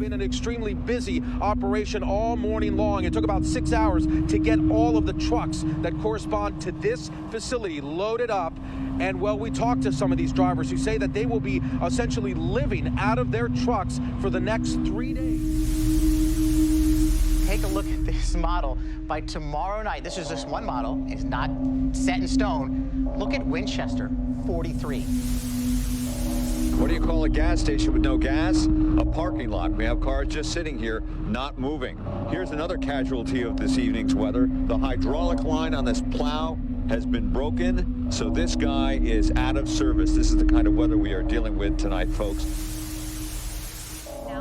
been an extremely busy operation all morning long. It took about 6 hours to get all of the trucks that correspond to this facility loaded up. And well, we talked to some of these drivers who say that they will be essentially living out of their trucks for the next 3 days. Take a look at this model. By tomorrow night, this is just one model, it's not set in stone. Look at Winchester, 43. What do you call a gas station with no gas? A parking lot. We have cars just sitting here, not moving. Here's another casualty of this evening's weather. The hydraulic line on this plow has been broken, so this guy is out of service. This is the kind of weather we are dealing with tonight, folks.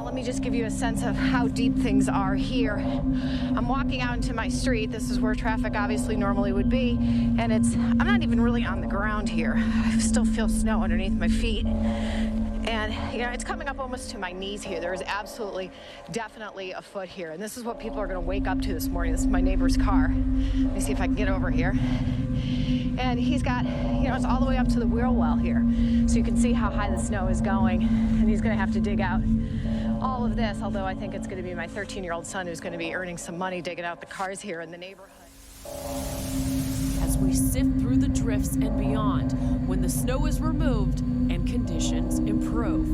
Let me just give you a sense of how deep things are here. I'm walking out into my street. This is where traffic obviously normally would be, and I'm not even really on the ground here. I still feel snow underneath my feet. And, it's coming up almost to my knees here. There is absolutely, definitely a foot here. And this is what people are going to wake up to this morning. This is my neighbor's car. Let me see if I can get over here. And he's got, it's all the way up to the wheel well here. So you can see how high the snow is going. And he's going to have to dig out all of this, although I think it's going to be my 13-year-old son who's going to be earning some money digging out the cars here in the neighborhood. As we sift through the drifts and beyond, when the snow is removed and conditions improve.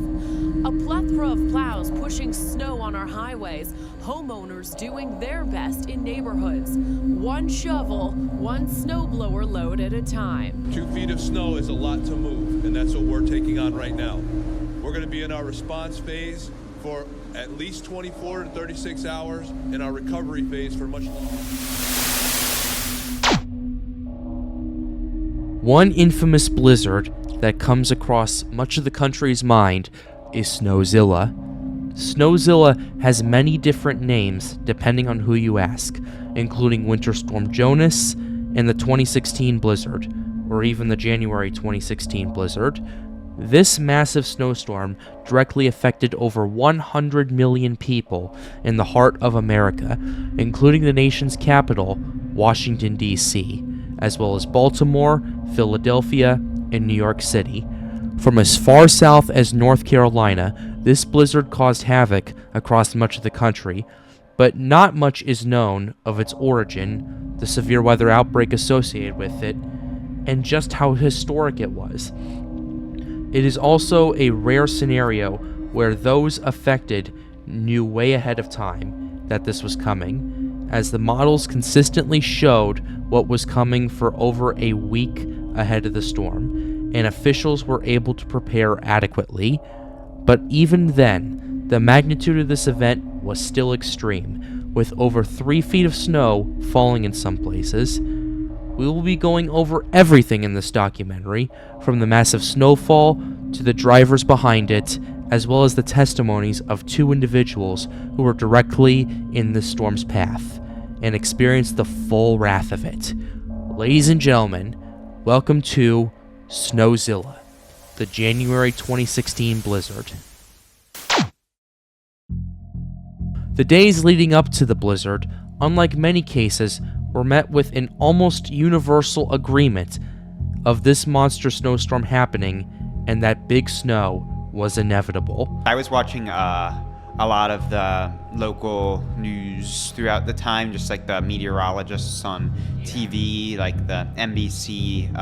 A plethora of plows pushing snow on our highways, homeowners doing their best in neighborhoods. One shovel, one snowblower load at a time. 2 feet of snow is a lot to move, and that's what we're taking on right now. We're going to be in our response phase for at least 24 to 36 hours, and our recovery phase for much longer. One infamous blizzard that comes across much of the country's mind is Snowzilla. Snowzilla has many different names depending on who you ask, including Winter Storm Jonas and the 2016 blizzard, or even the January 2016 blizzard. This massive snowstorm directly affected over 100 million people in the heart of America, including the nation's capital, Washington, D.C., as well as Baltimore, Philadelphia, and New York City. From as far south as North Carolina, this blizzard caused havoc across much of the country, but not much is known of its origin, the severe weather outbreak associated with it, and just how historic it was. It is also a rare scenario where those affected knew way ahead of time that this was coming, as the models consistently showed what was coming for over a week ahead of the storm, and officials were able to prepare adequately. But even then, the magnitude of this event was still extreme, with over 3 feet of snow falling in some places. We will be going over everything in this documentary, from the massive snowfall to the drivers behind it, as well as the testimonies of 2 individuals who were directly in the storm's path and experienced the full wrath of it. Ladies and gentlemen, welcome to Snowzilla, the January 2016 blizzard. The days leading up to the blizzard, unlike many cases, were met with an almost universal agreement of this monster snowstorm happening, and that big snow was inevitable. I was watching a lot of the local news throughout the time, just like the meteorologists on TV, like the NBC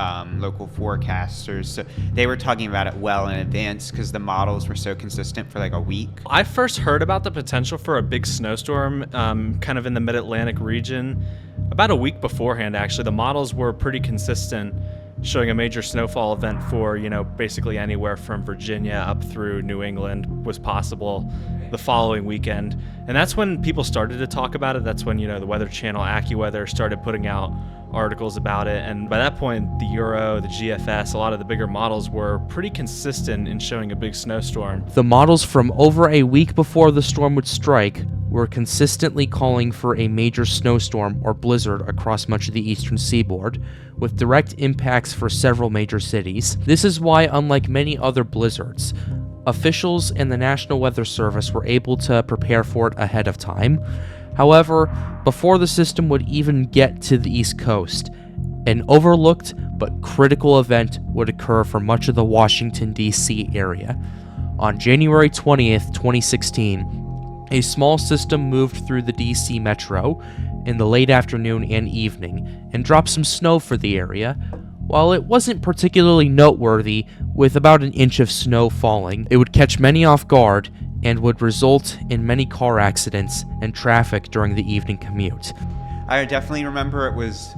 local forecasters. So they were talking about it well in advance because the models were so consistent for like a week. I first heard about the potential for a big snowstorm kind of in the mid-Atlantic region about a week beforehand, actually. The models were pretty consistent, showing a major snowfall event for, basically anywhere from Virginia up through New England was possible the following weekend. And that's when people started to talk about it. That's when, the Weather Channel, AccuWeather started putting out articles about it. And by that point, the Euro, the GFS, a lot of the bigger models were pretty consistent in showing a big snowstorm. The models from over a week before the storm would strike were consistently calling for a major snowstorm or blizzard across much of the eastern seaboard, with direct impacts for several major cities. This is why, unlike many other blizzards, officials and the National Weather Service were able to prepare for it ahead of time. However, before the system would even get to the East Coast, an overlooked but critical event would occur for much of the Washington, D.C. area. On January 20th, 2016, A small system moved through the DC metro in the late afternoon and evening and dropped some snow for the area. While it wasn't particularly noteworthy, with about an inch of snow falling, it would catch many off guard and would result in many car accidents and traffic during the evening commute. I definitely remember it was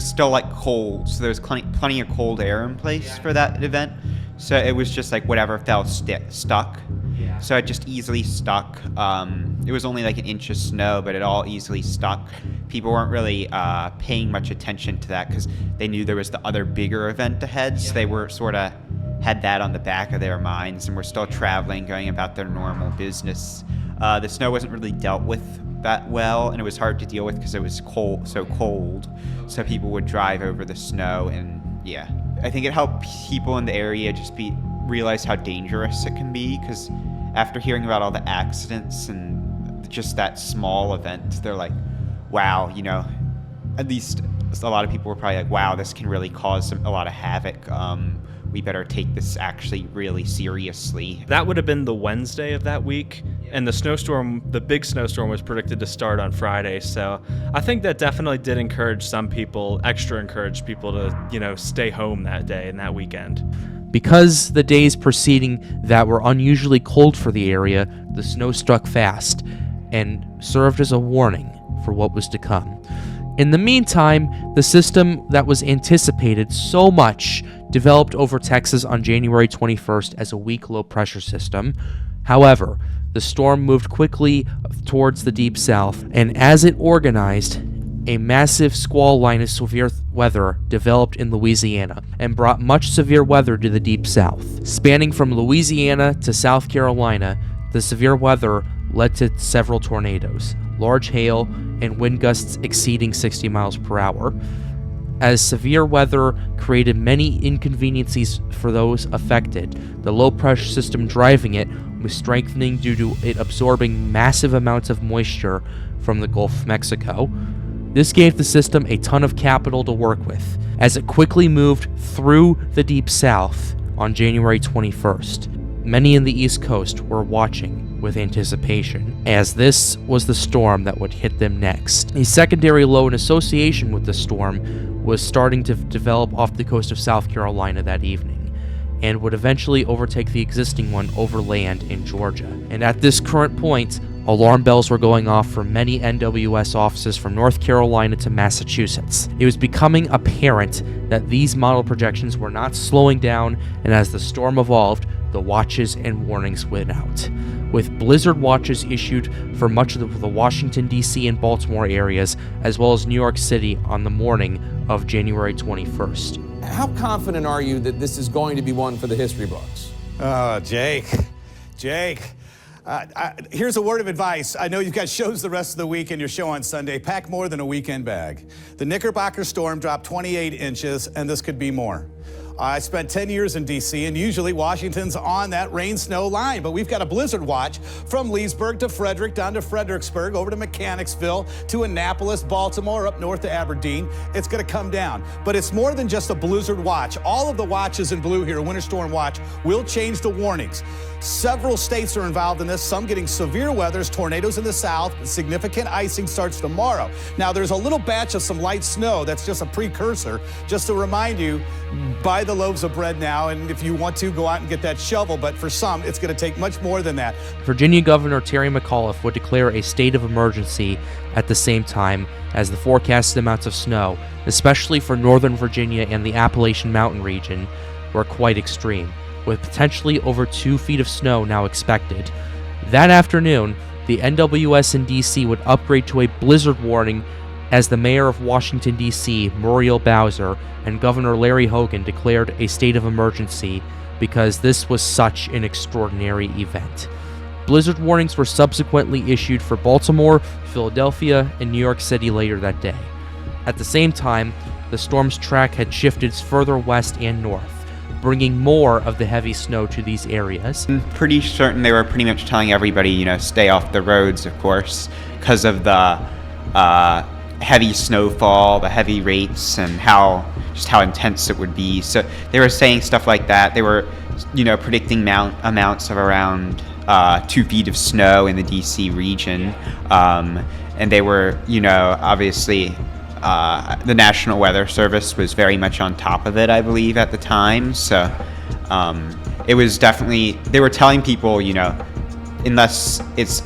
still like cold, so there was plenty of cold air in place for that event. So it was just like whatever fell stuck. So it just easily stuck. It was only like an inch of snow, but it all easily stuck. People weren't really paying much attention to that because they knew there was the other bigger event ahead. So they were sort of had that on the back of their minds and were still traveling, going about their normal business. The snow wasn't really dealt with that well, and it was hard to deal with because it was cold, so people would drive over the snow. And yeah, I think it helped people in the area just realize how dangerous it can be, because after hearing about all the accidents and just that small event, they're like, wow, at least a lot of people were probably like, wow, this can really cause a lot of havoc. We better take this actually really seriously. That would have been the Wednesday of that week, and the big snowstorm was predicted to start on Friday. So I think that definitely did encourage people to, stay home that day and that weekend. Because the days preceding that were unusually cold for the area, the snow struck fast and served as a warning for what was to come. In the meantime, the system that was anticipated so much developed over Texas on January 21st as a weak low-pressure system. However, the storm moved quickly towards the deep south, and as it organized, a massive squall line of severe weather developed in Louisiana and brought much severe weather to the deep south. Spanning from Louisiana to South Carolina, the severe weather led to several tornadoes, large hail, and wind gusts exceeding 60 miles per hour. As severe weather created many inconveniences for those affected, the low-pressure system driving it was strengthening due to it absorbing massive amounts of moisture from the Gulf of Mexico. This gave the system a ton of capital to work with, as it quickly moved through the deep south on January 21st. Many in the East Coast were watching with anticipation, as this was the storm that would hit them next. A secondary low in association with the storm was starting to develop off the coast of South Carolina that evening, and would eventually overtake the existing one over land in Georgia. And at this current point, alarm bells were going off for many NWS offices from North Carolina to Massachusetts. It was becoming apparent that these model projections were not slowing down, and as the storm evolved, the watches and warnings went out, with blizzard watches issued for much of the Washington, D.C. and Baltimore areas, as well as New York City on the morning of January 21st. How confident are you that this is going to be one for the history books? Jake, here's a word of advice. I know you've got shows the rest of the week and your show on Sunday. Pack more than a weekend bag. The Knickerbocker storm dropped 28 inches, and this could be more. I spent 10 years in D.C., and usually Washington's on that rain-snow line, but we've got a blizzard watch from Leesburg to Frederick, down to Fredericksburg, over to Mechanicsville, to Annapolis, Baltimore, up north to Aberdeen. It's going to come down, but it's more than just a blizzard watch. All of the watches in blue here, Winter Storm Watch, will change the warnings. Several states are involved in this, some getting severe weathers, tornadoes in the south, significant icing starts tomorrow. Now, there's a little batch of some light snow that's just a precursor, just to remind you, buy the loaves of bread now, and if you want to, go out and get that shovel, but for some, it's going to take much more than that. Virginia Governor Terry McAuliffe would declare a state of emergency at the same time, as the forecasted amounts of snow, especially for Northern Virginia and the Appalachian Mountain region, were quite extreme, with potentially over 2 feet of snow now expected. That afternoon, the NWS in D.C. would upgrade to a blizzard warning as the mayor of Washington, D.C., Muriel Bowser, and Governor Larry Hogan declared a state of emergency because this was such an extraordinary event. Blizzard warnings were subsequently issued for Baltimore, Philadelphia, and New York City later that day. At the same time, the storm's track had shifted further west and north, bringing more of the heavy snow to these areas. I'm pretty certain they were pretty much telling everybody, stay off the roads, of course, because of the heavy snowfall, the heavy rates, and how intense it would be. So they were saying stuff like that. They were, predicting amounts of around 2 feet of snow in the DC region. And they were, obviously, the National Weather Service was very much on top of it, I believe, at the time. So it was definitely, they were telling people, unless it's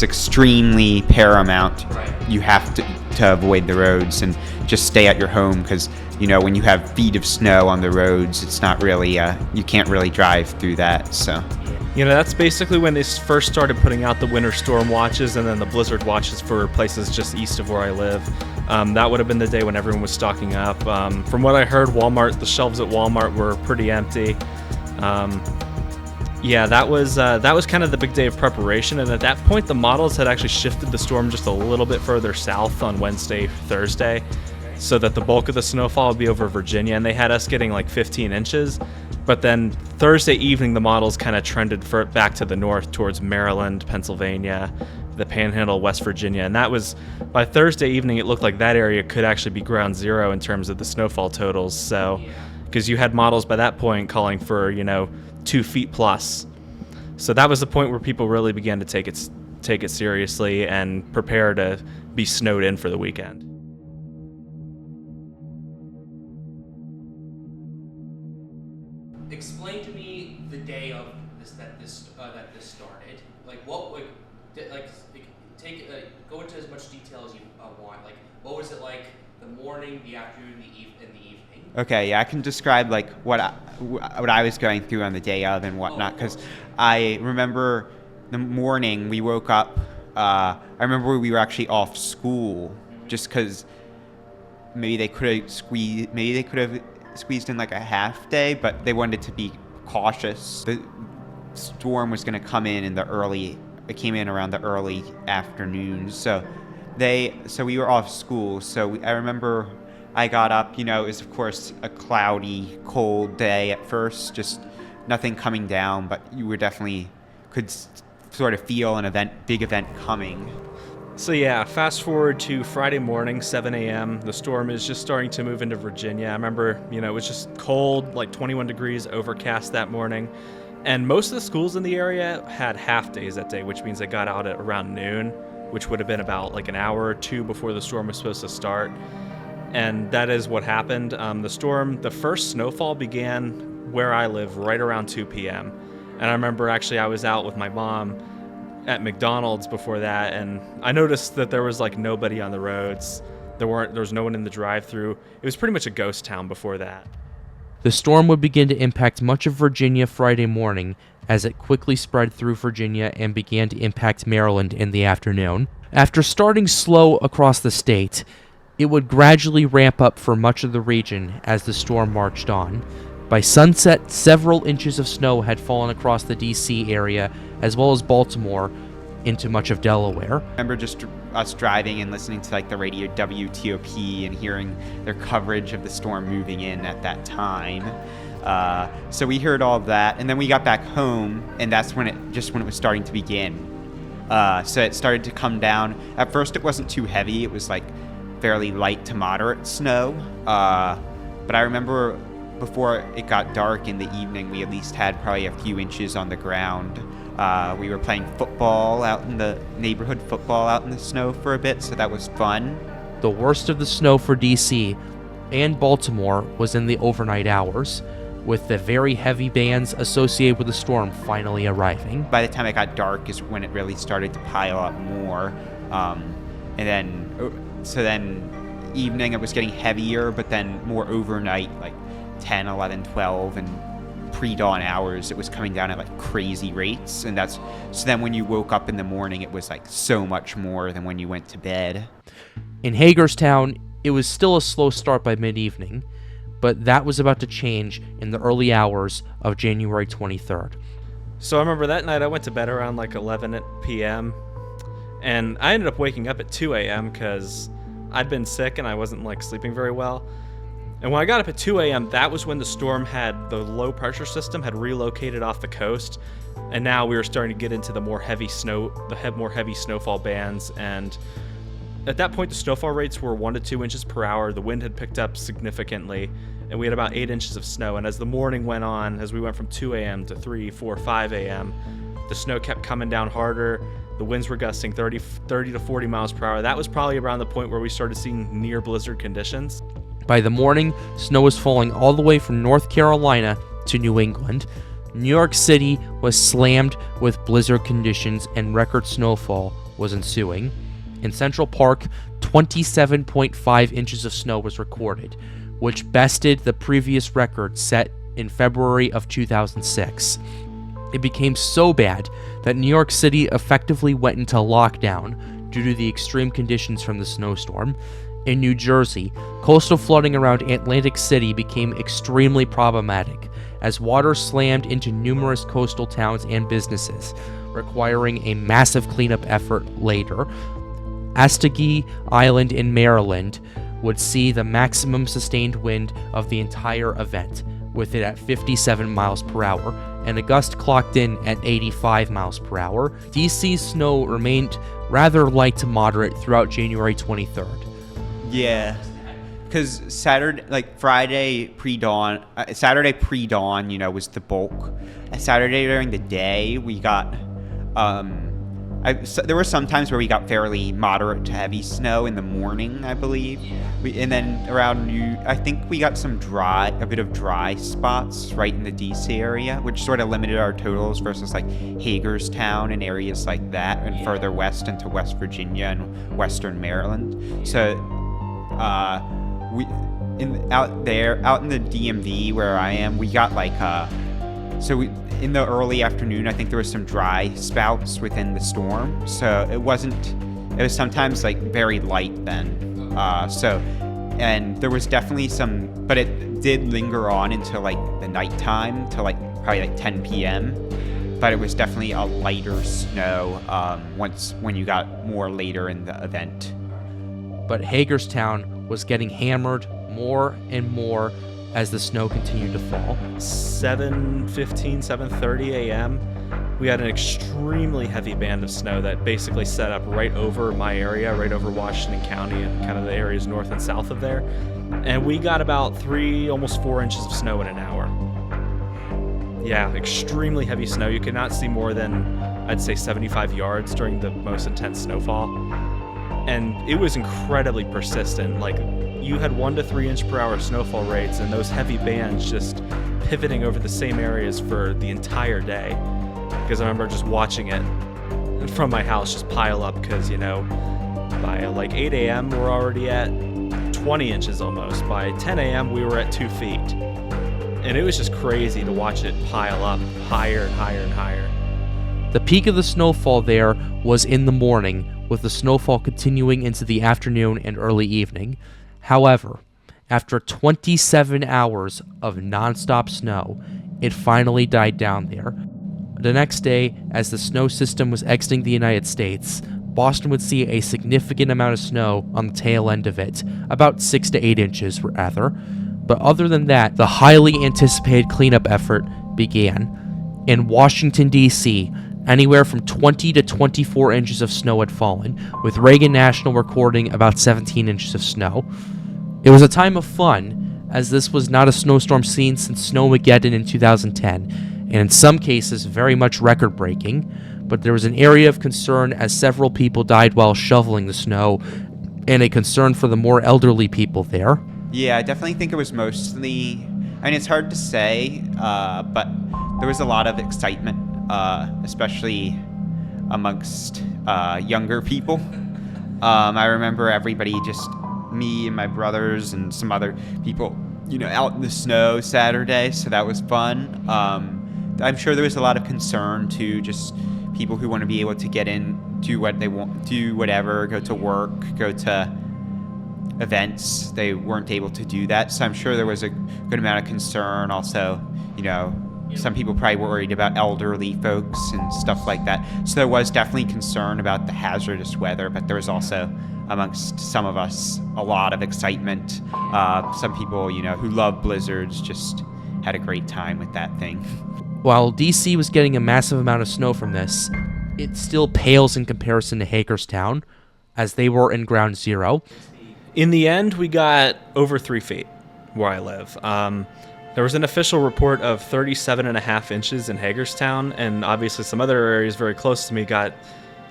extremely paramount, you have to avoid the roads and just stay at your home, because when you have feet of snow on the roads, it's not really you can't really drive through that. So that's basically when they first started putting out the winter storm watches and then the blizzard watches for places just east of where I live. That would have been the day when everyone was stocking up. From what I heard, the shelves at Walmart were pretty empty. That was kind of the big day of preparation, and at that point the models had actually shifted the storm just a little bit further south on Wednesday, Thursday, so that the bulk of the snowfall would be over Virginia, and they had us getting like 15 inches. But then Thursday evening the models kind of trended back to the north towards Maryland, Pennsylvania, the Panhandle, West Virginia, and that was, by Thursday evening it looked like that area could actually be ground zero in terms of the snowfall totals. So because you had models by that point calling for 2 feet plus. So that was the point where people really began to take it seriously and prepare to be snowed in for the weekend. Explain to me the day of that this started. Go into as much detail as you want. Like, what was it like the morning, the afternoon, and the evening? Okay, yeah, I can describe like what I was going through on the day of and whatnot, because I remember the morning we woke up. I remember we were actually off school just because maybe they could have squeezed in like a half day, but they wanted to be cautious. The storm was going to come in it came in around the early afternoon, so we were off school. So I remember I got up, it was of course a cloudy, cold day at first, just nothing coming down, but you were definitely could sort of feel an big event coming. So yeah, fast forward to Friday morning, 7 a.m. The storm is just starting to move into Virginia. I remember, it was just cold, like 21 degrees, overcast that morning. And most of the schools in the area had half days that day, which means they got out at around noon, which would have been about like an hour or two before the storm was supposed to start. And that is what happened. The first snowfall began where I live right around 2 p.m. And I remember actually I was out with my mom at McDonald's before that, and I noticed that there was like nobody on the roads. There was no one in the drive-thru. It was pretty much a ghost town before that. The storm would begin to impact much of Virginia Friday morning as it quickly spread through Virginia and began to impact Maryland in the afternoon. After starting slow across the state, it would gradually ramp up for much of the region as the storm marched on. By sunset, several inches of snow had fallen across the D.C. area, as well as Baltimore, into much of Delaware. I remember just us driving and listening to like the radio WTOP and hearing their coverage of the storm moving in at that time. So we heard all of that, and then we got back home, and that's when it was starting to begin. So it started to come down. At first, it wasn't too heavy. It was like fairly light to moderate snow. But I remember before it got dark in the evening, we at least had probably a few inches on the ground. We were playing football out in the neighborhood football out in the snow for a bit, so that was fun. The worst of the snow for D.C. and Baltimore was in the overnight hours, with the very heavy bands associated with the storm finally arriving. By the time it got dark is when it really started to pile up more. So then evening it was getting heavier, but then more overnight, like 10, 11, 12, and pre-dawn hours, it was coming down at like crazy rates. And so then when you woke up in the morning, it was like so much more than when you went to bed. In Hagerstown, it was still a slow start by mid-evening, but that was about to change in the early hours of January 23rd. So I remember that night I went to bed around like 11 p.m. and I ended up waking up at 2 a.m. because I'd been sick and I wasn't like sleeping very well. And when I got up at 2 a.m., that was when the storm the low pressure system had relocated off the coast, and now we were starting to get into the more heavy snowfall bands. And at that point, the snowfall rates were 1 to 2 inches per hour. The wind had picked up significantly, and we had about 8 inches of snow. And as the morning went on, as we went from 2 a.m. to 3, 4, 5 a.m., the snow kept coming down harder. The winds were gusting 30 to 40 miles per hour. That was probably around the point where we started seeing near blizzard conditions. By the morning, snow was falling all the way from North Carolina to New England. New York City was slammed with blizzard conditions and record snowfall was ensuing. In Central Park, 27.5 inches of snow was recorded, which bested the previous record set in February of 2006. It became so bad that New York City effectively went into lockdown due to the extreme conditions from the snowstorm. In New Jersey, coastal flooding around Atlantic City became extremely problematic as water slammed into numerous coastal towns and businesses, requiring a massive cleanup effort later. Astigee Island in Maryland would see the maximum sustained wind of the entire event, with it at 57 miles per hour, and a gust clocked in at 85 miles per hour. DC's snow remained rather light to moderate throughout January 23rd. Yeah, because Friday pre-dawn, Saturday pre-dawn, was the bulk. Saturday during the day, we got, there were some times where we got fairly moderate to heavy snow in the morning, I believe. And then around I think we got a bit of dry spots right in the DC area, which sort of limited our totals versus like Hagerstown and areas like that, and further west into West Virginia and Western Maryland. So, out in the DMV where I am, we got in the early afternoon, I think there was some dry spouts within the storm. So it was sometimes very light then. And there was definitely but it did linger on until the nighttime till probably 10 p.m. But it was definitely a lighter snow when you got more later in the event. But Hagerstown was getting hammered more and more as the snow continued to fall. 7:15, 7:30 a.m., we had an extremely heavy band of snow that basically set up right over my area, right over Washington County and kind of the areas north and south of there. And we got about 3, almost 4 inches of snow in an hour. Yeah, extremely heavy snow. You could not see more than, I'd say, 75 yards during the most intense snowfall. And it was incredibly persistent. You had 1 to 3 inch per hour snowfall rates, and those heavy bands just pivoting over the same areas for the entire day. Because I remember just watching it from my house just pile up, because, by 8 a.m. we're already at 20 inches almost. By 10 a.m. we were at 2 feet. And it was just crazy to watch it pile up higher and higher and higher. The peak of the snowfall there was in the morning, with the snowfall continuing into the afternoon and early evening. However, after 27 hours of nonstop snow, it finally died down there. The next day, as the snow system was exiting the United States, Boston would see a significant amount of snow on the tail end of it, about 6 to 8 inches rather. But other than that, the highly anticipated cleanup effort began. In Washington, D.C., anywhere from 20 to 24 inches of snow had fallen, with Reagan National recording about 17 inches of snow. It was a time of fun, as this was not a snowstorm seen since Snowmageddon in 2010, and in some cases very much record-breaking, but there was an area of concern as several people died while shoveling the snow, and a concern for the more elderly people there. Yeah, I definitely think it was mostly, it's hard to say, but there was a lot of excitement, especially amongst younger people. I remember everybody, just me and my brothers and some other people, out in the snow Saturday, so that was fun. I'm sure there was a lot of concern too, just people who want to be able to get in, do what they want, do whatever, go to work, go to events. They weren't able to do that, so I'm sure there was a good amount of concern. Also, some people probably worried about elderly folks and stuff like that. So there was definitely concern about the hazardous weather, but there was also, amongst some of us, a lot of excitement. Some people, who love blizzards just had a great time with that thing. While DC was getting a massive amount of snow from this, it still pales in comparison to Hagerstown, as they were in ground zero. In the end, we got over 3 feet. where I live. There was an official report of 37.5 inches in Hagerstown, and obviously some other areas very close to me got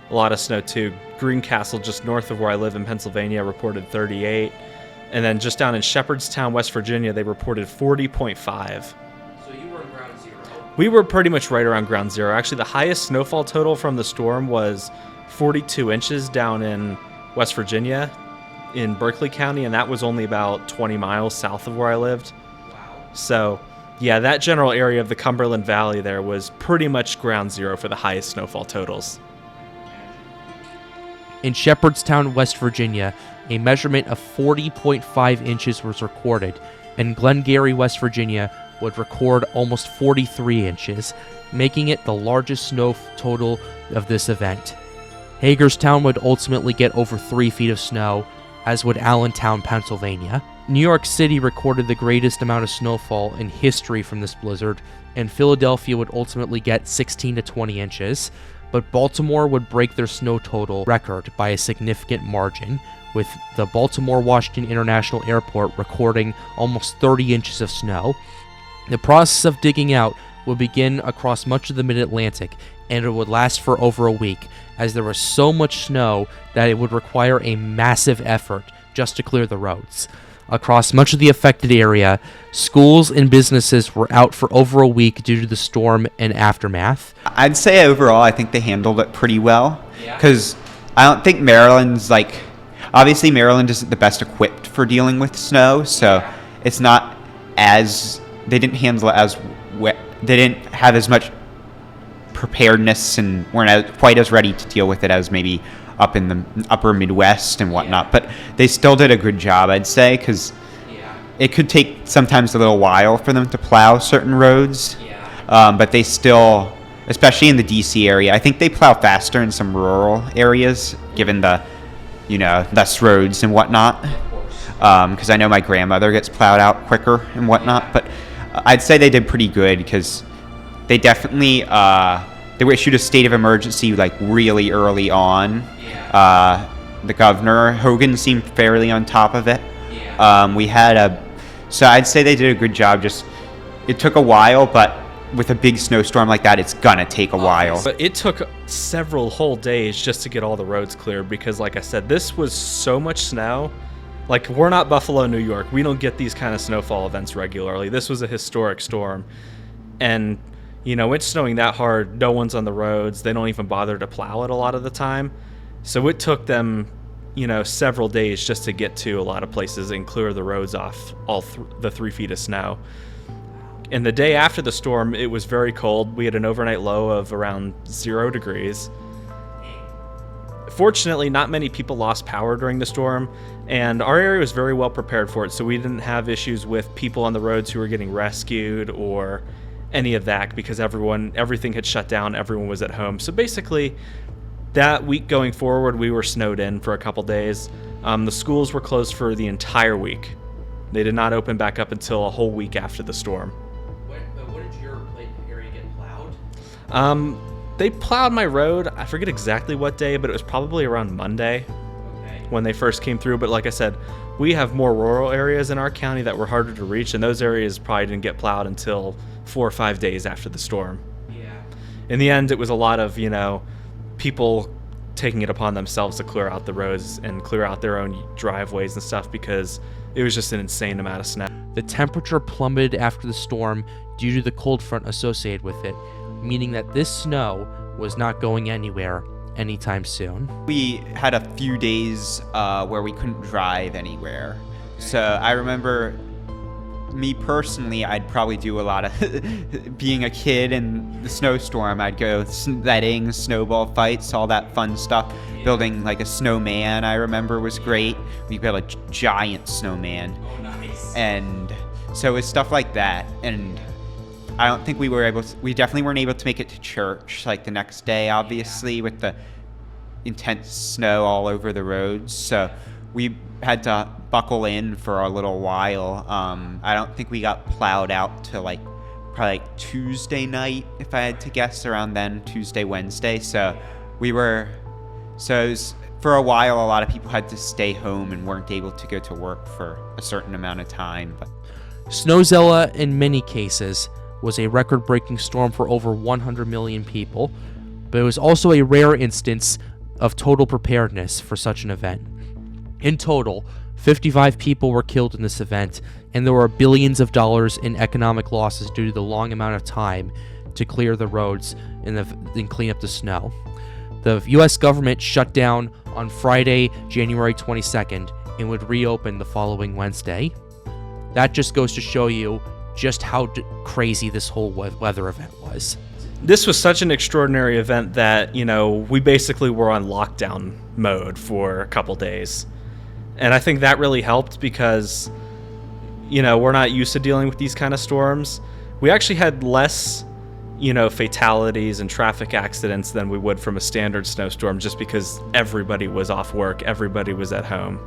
a lot of snow too. Greencastle, just north of where I live in Pennsylvania, reported 38. And then just down in Shepherdstown, West Virginia, they reported 40.5. So you were in ground zero? We were pretty much right around ground zero. Actually, the highest snowfall total from the storm was 42 inches down in West Virginia in Berkeley County, and that was only about 20 miles south of where I lived. So, yeah, that general area of the Cumberland Valley there was pretty much ground zero for the highest snowfall totals. In Shepherdstown, West Virginia, a measurement of 40.5 inches was recorded, and Glengarry, West Virginia would record almost 43 inches, making it the largest snow total of this event. Hagerstown would ultimately get over 3 feet of snow, as would Allentown, Pennsylvania. New York City recorded the greatest amount of snowfall in history from this blizzard, and Philadelphia would ultimately get 16 to 20 inches, but Baltimore would break their snow total record by a significant margin, with the Baltimore-Washington International Airport recording almost 30 inches of snow. The process of digging out would begin across much of the mid-Atlantic, and it would last for over a week, as there was so much snow that it would require a massive effort just to clear the roads. Across much of the affected area, schools and businesses were out for over a week due to the storm and aftermath. I'd say overall, I think they handled it pretty well. Because I don't think Maryland's obviously Maryland isn't the best equipped for dealing with snow, so it's not as, they didn't handle it as they didn't have as much preparedness and weren't quite as ready to deal with it as maybe up in the upper Midwest and whatnot, but they still did a good job, I'd say, because it could take sometimes a little while for them to plow certain roads, but they still, especially in the DC area, I think they plow faster in some rural areas, given the, less roads and whatnot, because I know my grandmother gets plowed out quicker and whatnot, but I'd say they did pretty good, because they definitely, they were issued a state of emergency really early on. The governor, Hogan, seemed fairly on top of it. So I'd say they did a good job. Just, it took a while, but with a big snowstorm like that, it's gonna take a while. But it took several whole days just to get all the roads cleared because, like I said, this was so much snow. We're not Buffalo, New York. We don't get these kind of snowfall events regularly. This was a historic storm. And, it's snowing that hard. No one's on the roads. They don't even bother to plow it a lot of the time. So it took them, several days just to get to a lot of places and clear the roads off all the 3 feet of snow. And the day after the storm, it was very cold. We had an overnight low of around 0 degrees. Fortunately, not many people lost power during the storm, and our area was very well prepared for it, so we didn't have issues with people on the roads who were getting rescued or any of that because everything had shut down, everyone was at home. So basically, that week going forward, we were snowed in for a couple days. The schools were closed for the entire week. They did not open back up until a whole week after the storm. What did your area get plowed? They plowed my road. I forget exactly what day, but it was probably around Monday when they first came through. But like I said, we have more rural areas in our county that were harder to reach, and those areas probably didn't get plowed until 4 or 5 days after the storm. In the end, it was a lot of, people taking it upon themselves to clear out the roads and clear out their own driveways and stuff because it was just an insane amount of snow. The temperature plummeted after the storm due to the cold front associated with it, meaning that this snow was not going anywhere anytime soon. We had a few days where we couldn't drive anywhere. So I remember me personally, I'd probably do a lot of being a kid in the snowstorm. I'd go sledding, snowball fights, all that fun stuff. Building a snowman, I remember, was great. We built a giant snowman. Oh, nice. And so it was stuff like that. And I don't think we definitely weren't able to make it to church the next day, obviously, with the intense snow all over the roads. So we had to buckle in for a little while. I don't think we got plowed out till probably Tuesday night, if I had to guess, around then, Tuesday, Wednesday. So it was for a while, a lot of people had to stay home and weren't able to go to work for a certain amount of time. But Snowzilla, in many cases, was a record-breaking storm for over 100 million people, but it was also a rare instance of total preparedness for such an event. In total, 55 people were killed in this event, and there were billions of dollars in economic losses due to the long amount of time to clear the roads and clean up the snow. The U.S. government shut down on Friday, January 22nd, and would reopen the following Wednesday. That just goes to show you just how crazy this whole weather event was. This was such an extraordinary event that, we basically were on lockdown mode for a couple days. And I think that really helped because, we're not used to dealing with these kind of storms. We actually had less, fatalities and traffic accidents than we would from a standard snowstorm just because everybody was off work, everybody was at home.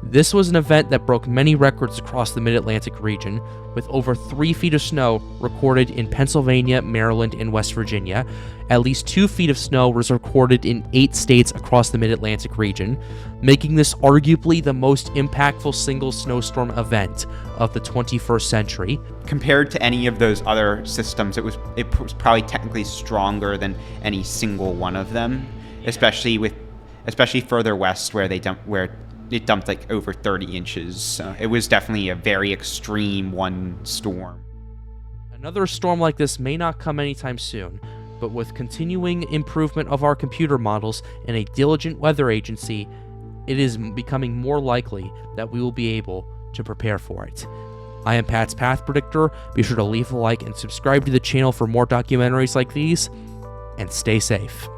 This was an event that broke many records across the Mid-Atlantic region, with over 3 feet of snow recorded in Pennsylvania, Maryland, and West Virginia. At least 2 feet of snow was recorded in 8 states across the Mid-Atlantic region, making this arguably the most impactful single snowstorm event of the 21st century. compared to any of those other systems, it was probably technically stronger than any single one of them, especially further west where it dumped like over 30 inches. So it was definitely a very extreme one storm. Another storm like this may not come anytime soon, but with continuing improvement of our computer models and a diligent weather agency, it is becoming more likely that we will be able to prepare for it. I am Pat's Path Predictor. Be sure to leave a like and subscribe to the channel for more documentaries like these, and stay safe.